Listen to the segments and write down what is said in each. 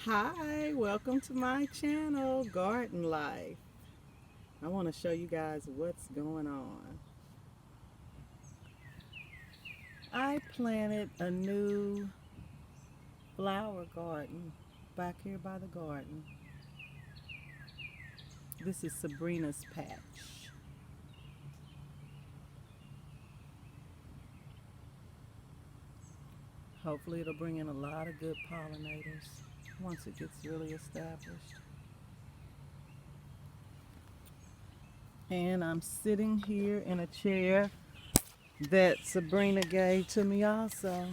Hi, welcome to my channel, Garden Life. I want to show you guys what's going on. I planted a new flower garden back here by the garden. This is Sabrina's patch. Hopefully it'll bring in a lot of good pollinators once it gets really established. And I'm sitting here in a chair that Sabrina gave to me also.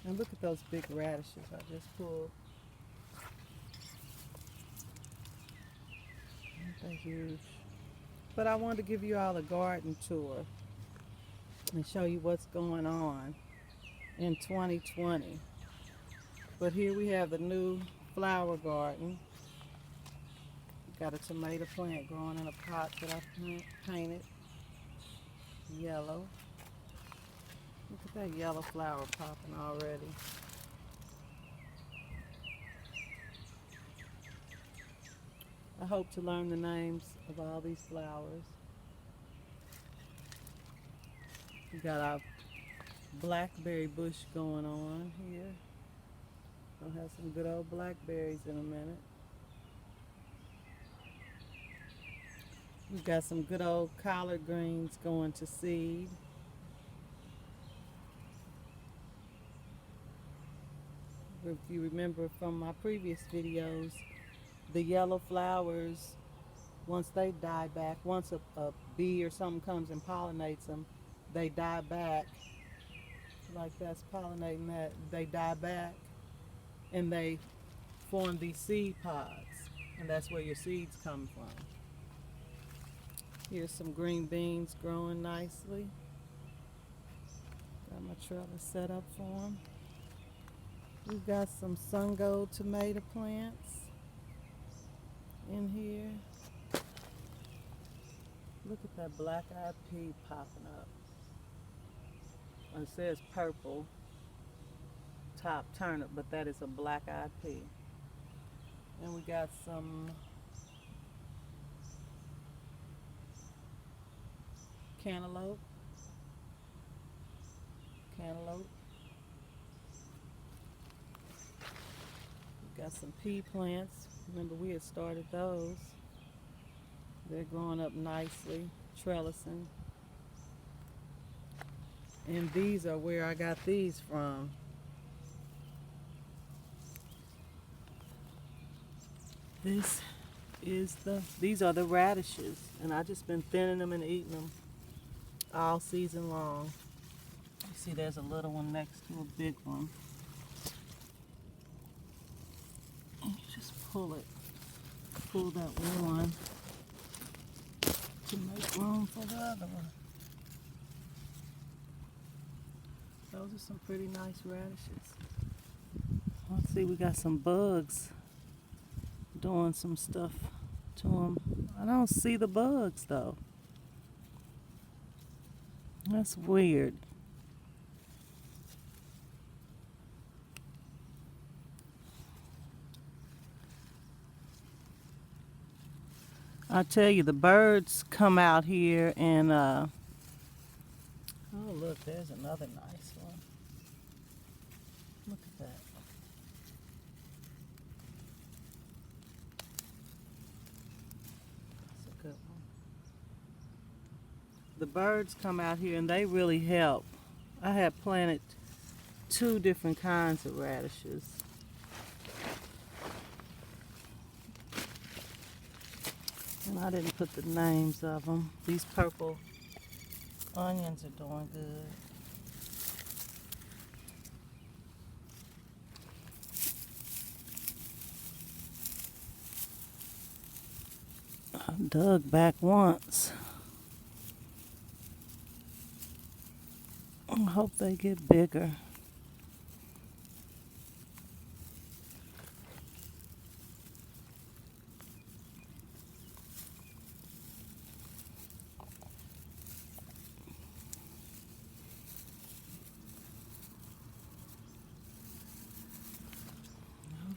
And look at those big radishes I just pulled. Aren't they huge? But I wanted to give you all a garden tour and show you what's going on in 2020. But here we have the new flower garden. Got a tomato plant growing in a pot that I painted yellow. Look at that yellow flower popping already. I hope to learn the names of all these flowers. We got our blackberry bush going on here. We'll have some good old blackberries in a minute. We've got some good old collard greens going to seed. If you remember from my previous videos, the yellow flowers, once they die back, once a bee or something comes and pollinates them, they die back. Like that's pollinating that. They die back and they form these seed pods. And that's where your seeds come from. Here's some green beans growing nicely. Got my trellis set up for them. We've got some sun gold tomato plants in here. Look at that black-eyed pea popping up. It says purple top turnip, but that is a black-eyed pea. And we got some cantaloupe. We got some pea plants. Remember we had started those. They're growing up nicely, trellising. And these are where I got these from. These are the radishes, and I just been thinning them and eating them all season long. You see there's a little one next to a big one. And you just pull that one to make room for the other one. Those are some pretty nice radishes. Let's see, we got some bugs doing some stuff to them. I don't see the bugs though. That's weird. I tell you, the birds come out here and oh look, there's another nice one. Look at that. That's a good one. The birds come out here and they really help. I have planted 2 different kinds of radishes. And I didn't put the names of them. These purple onions are doing good. I dug back once. I hope they get bigger.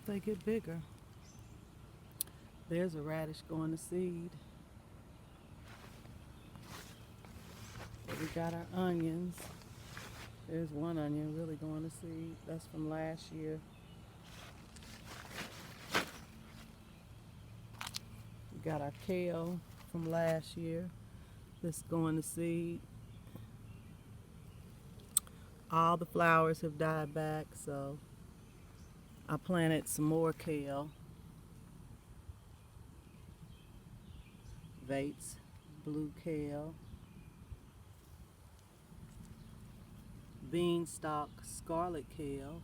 they get bigger. There's a radish going to seed. We got our onions. There's one onion really going to seed. That's from last year. We got our kale from last year. That's going to seed. All the flowers have died back, so I planted some more kale. Vates, blue kale. Beanstalk, scarlet kale.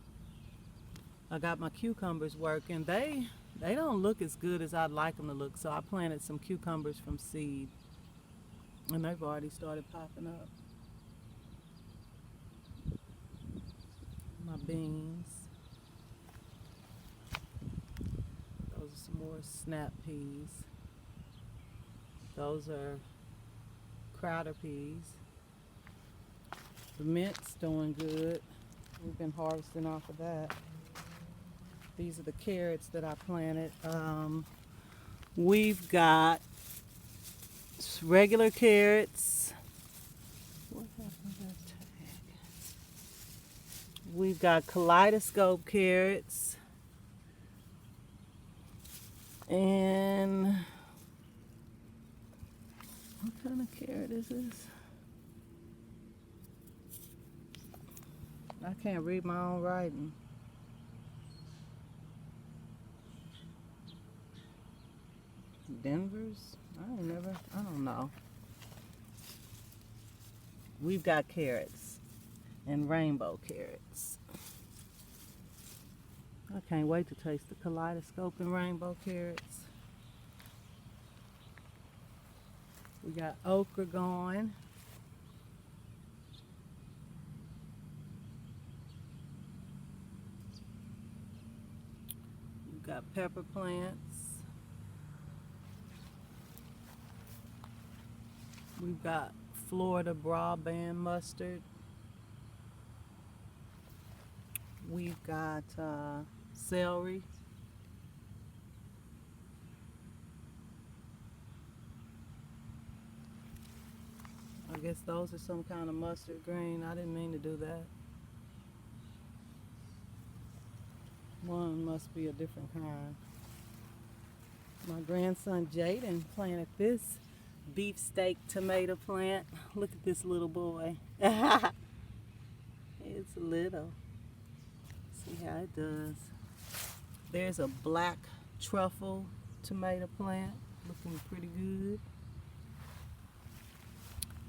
I got my cucumbers working. They don't look as good as I'd like them to look, so I planted some cucumbers from seed, and they've already started popping up. My beans. Those are some more snap peas. Those are crowder peas. The mint's doing good. We've been harvesting off of that. These are the carrots that I planted. We've got regular carrots. What happened to that tag? We've got kaleidoscope carrots. And what kind of carrot is this? I can't read my own writing. Denver's? I don't know. We've got carrots and rainbow carrots. I can't wait to taste the kaleidoscope and rainbow carrots. We got okra going. We've got pepper plants. We've got Florida broadband mustard. We've got celery. I guess those are some kind of mustard green. I didn't mean to do that. One must be a different kind. My grandson Jaden planted this beefsteak tomato plant. Look at this little boy. It's little. See how it does. There's a black truffle tomato plant. Looking pretty good.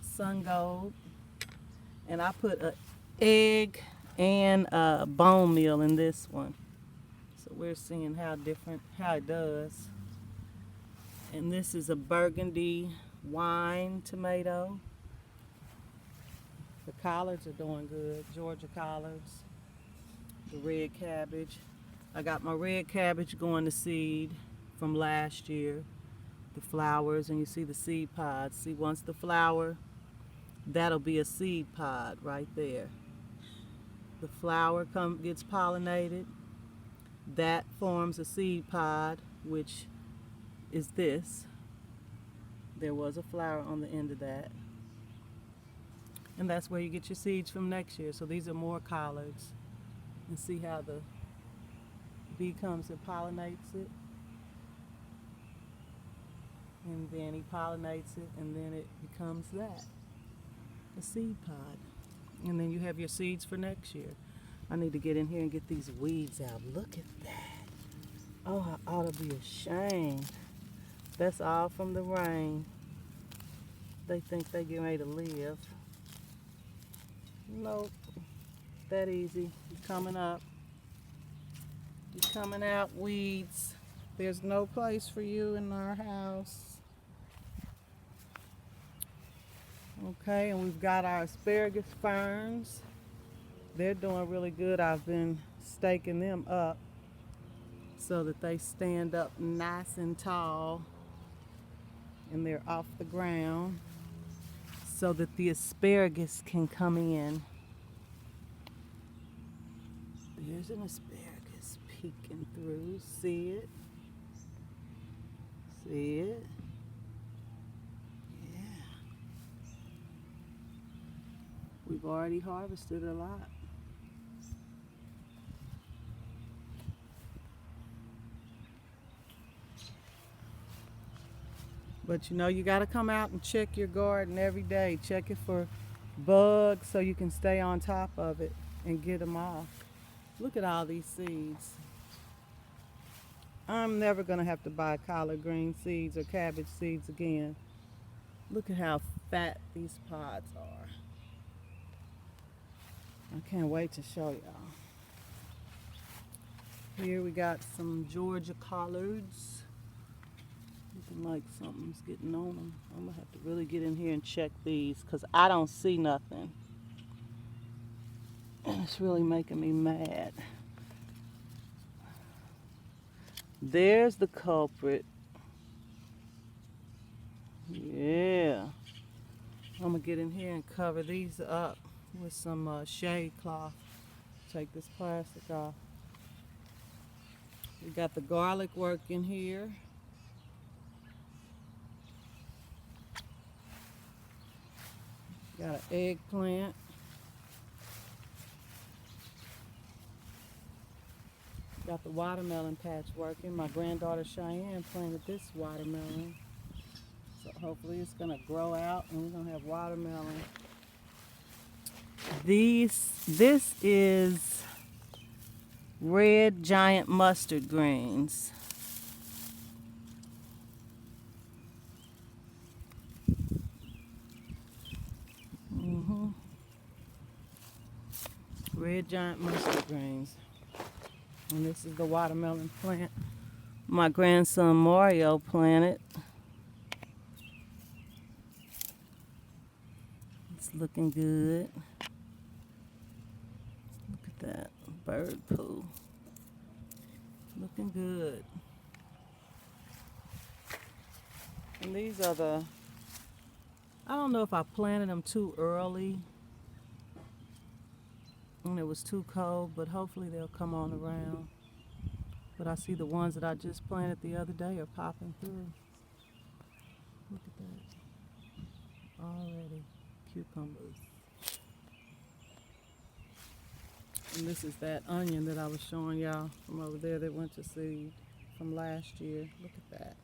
Sun gold. And I put an egg and a bone meal in this one. So we're seeing how it does. And this is a burgundy wine tomato. The collards are doing good. Georgia collards. The red cabbage. I got my red cabbage going to seed from last year. The flowers, and you see the seed pods. See, once the flower, that'll be a seed pod right there. The flower gets pollinated. That forms a seed pod, which is this. There was a flower on the end of that. And that's where you get your seeds from next year. So these are more collards. And see how the bee comes and pollinates it. And then he pollinates it, and then it becomes that. A seed pod. And then you have your seeds for next year. I need to get in here and get these weeds out. Look at that. Oh, I ought to be ashamed. That's all from the rain. They think they get ready to live. Nope. That easy. You're coming up. You're coming out, weeds. There's no place for you in our house. Okay, and we've got our asparagus ferns. They're doing really good. I've been staking them up so that they stand up nice and tall, and they're off the ground so that the asparagus can come in. There's an asparagus pea. peeking through. See it? See it? Yeah. We've already harvested a lot. But you know, you got to come out and check your garden every day. Check it for bugs so you can stay on top of it and get them off. Look at all these seeds. I'm never going to have to buy collard green seeds or cabbage seeds again. Look at how fat these pods are. I can't wait to show y'all. Here we got some Georgia collards. Looking like something's getting on them. I'm going to have to really get in here and check these because I don't see nothing. And it's really making me mad. There's the culprit. Yeah. I'm going to get in here and cover these up with some shade cloth. Take this plastic off. We got the garlic working here. Got an eggplant. Got the watermelon patch working. My granddaughter Cheyenne planted this watermelon. So hopefully it's going to grow out and we're going to have watermelon. This is red giant mustard greens. Red giant mustard greens. And this is the watermelon plant my grandson Mario planted. It's looking good. Look at that bird poo. Looking good. And these are I don't know if I planted them too early when it was too cold, but hopefully they'll come on around. But I see the ones that I just planted the other day are popping through. Look at that. Already cucumbers. And this is that onion that I was showing y'all from over there that went to seed from last year. Look at that.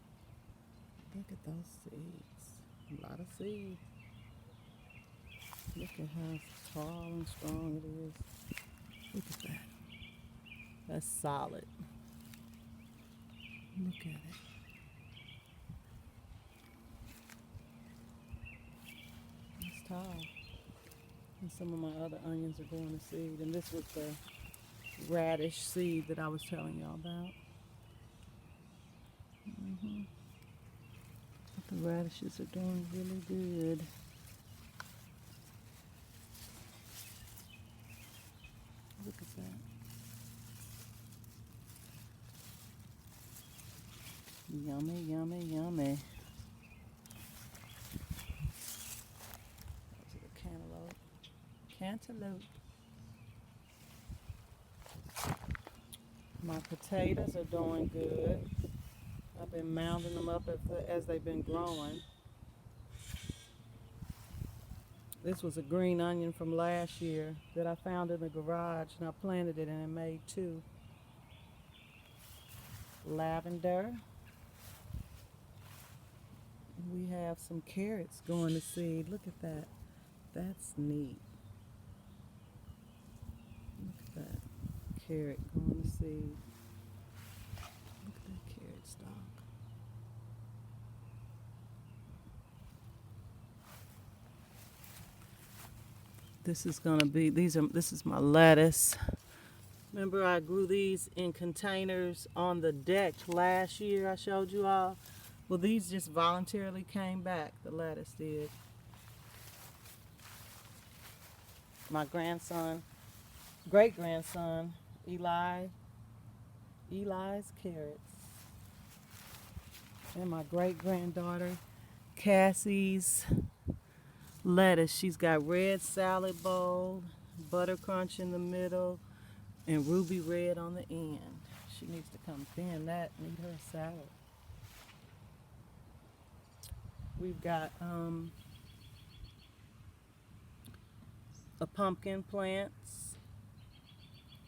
Look at those seeds. A lot of seeds. Look at how tall and strong it is. Look at that. That's solid. Look at it. It's tall. And some of my other onions are going to seed. And this was the radish seed that I was telling y'all about. But the radishes are doing really good. Look at that. Yummy, yummy, yummy. Those are the cantaloupe. My potatoes are doing good. I've been mounding them up as they've been growing. This was a green onion from last year that I found in the garage, and I planted it and it made two. Lavender. We have some carrots going to seed. Look at that. That's neat. Look at that carrot going to seed. Look at that carrot stalk. This is gonna be, this is my lettuce. Remember I grew these in containers on the deck last year I showed you all? Well, these just voluntarily came back, the lettuce did. My grandson, great-grandson, Eli's carrots. And my great-granddaughter, Cassie's lettuce. She's got red salad bowl, butter crunch in the middle, and ruby red on the end. She needs to come thin that and eat her salad. We've got a pumpkin plants,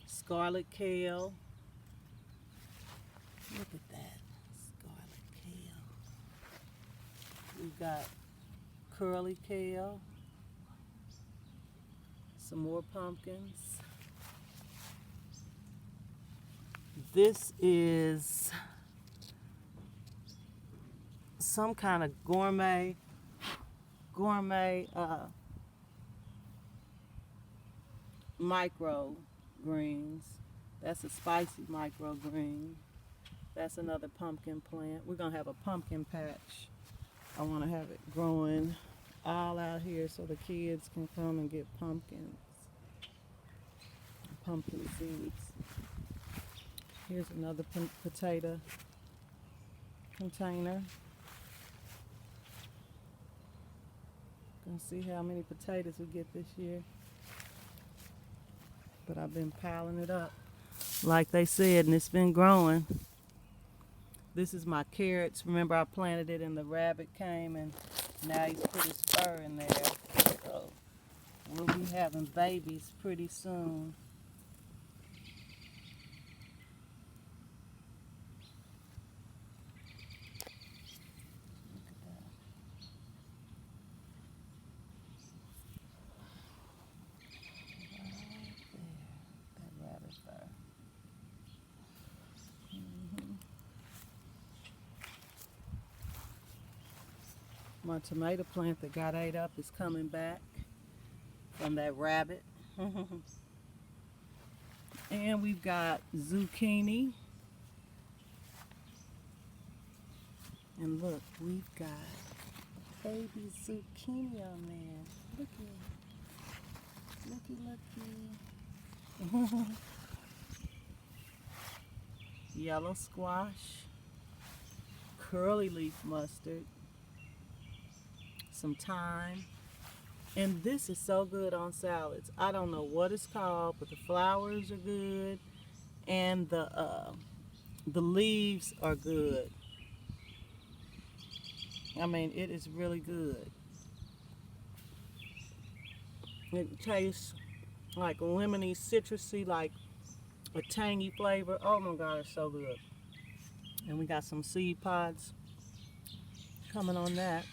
scarlet kale. Look at that, scarlet kale. We've got curly kale, some more pumpkins. This is some kind of gourmet micro greens. That's a spicy micro green. That's another pumpkin plant. We're gonna have a pumpkin patch. I want to have it growing all out here so the kids can come and get pumpkins, pumpkin seeds. Here's another potato container. Gonna see how many potatoes we get this year. But I've been piling it up, like they said, and it's been growing. This is my carrots. Remember, I planted it and the rabbit came and now he's put his fur in there. So we'll be having babies pretty soon. My tomato plant that got ate up is coming back from that rabbit. And we've got zucchini. And look, we've got baby zucchini on there. Looky. Looky. Yellow squash. Curly leaf mustard. Some thyme, and this is so good on salads. I don't know what it's called, but the flowers are good and the leaves are good. I mean, it is really good. It tastes like lemony, citrusy, like a tangy flavor. Oh my God, it's so good. And we got some seed pods coming on that.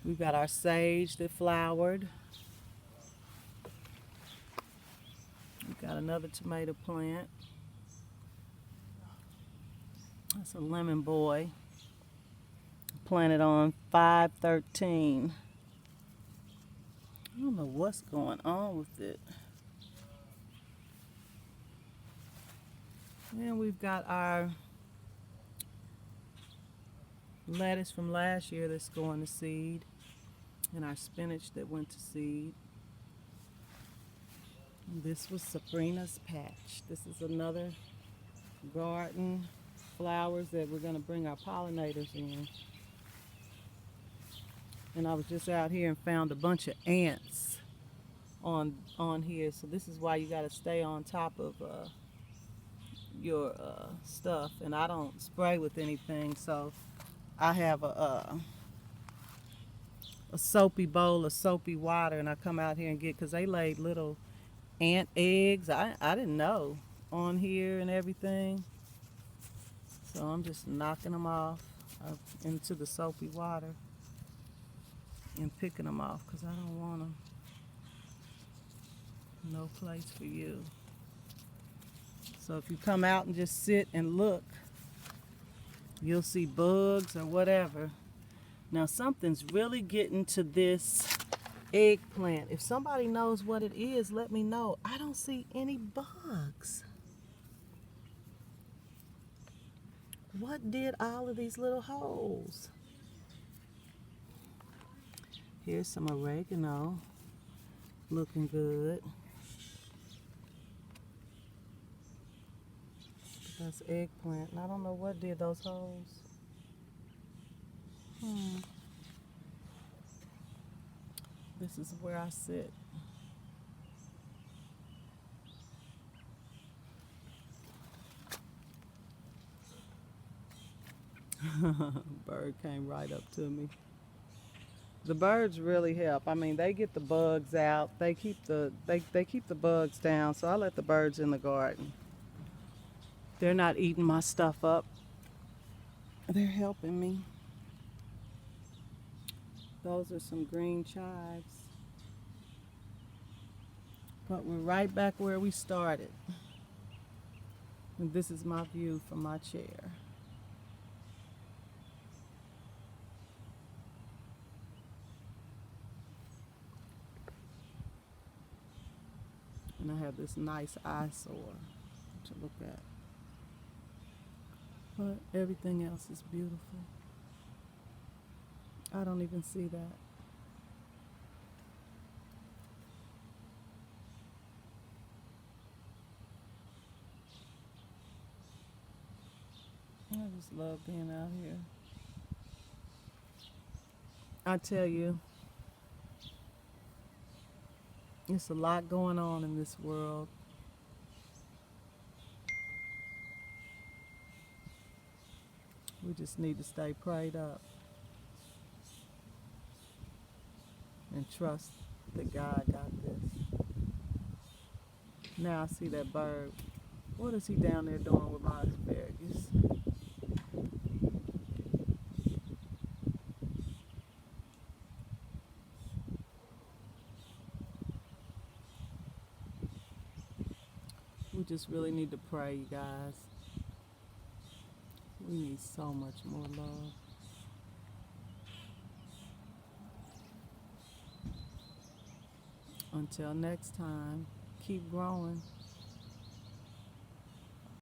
We've got our sage that flowered. We've got another tomato plant. That's a lemon boy. Planted on 5/13. I don't know what's going on with it. And we've got our lettuce from last year that's going to seed. And our spinach that went to seed. And this was Sabrina's patch. This is another garden flowers that we're going to bring our pollinators in. And I was just out here and found a bunch of ants on here. So this is why you got to stay on top of your stuff. And I don't spray with anything, so I have a soapy bowl of soapy water, and I come out here and get, because they laid little ant eggs. I didn't know on here and everything, so I'm just knocking them off into the soapy water and picking them off because I don't want them. No place for you. So if you come out and just sit and look, you'll see bugs or whatever. Now something's really getting to this eggplant. If somebody knows what it is, let me know. I don't see any bugs. What did all of these little holes? Here's some oregano. Looking good. That's eggplant. And I don't know what did those holes. This is where I sit. Bird came right up to me. The birds really help. I mean, they get the bugs out. They keep the bugs down. So I let the birds in the garden. They're not eating my stuff up. They're helping me. Those are some green chives. But we're right back where we started. And this is my view from my chair. And I have this nice eyesore to look at. But everything else is beautiful. I don't even see that. I just love being out here. I tell you, it's a lot going on in this world. We just need to stay prayed up and trust that God got this. Now I see that bird. What is he down there doing with my asparagus? We just really need to pray, you guys. We need so much more love. Until next time, keep growing.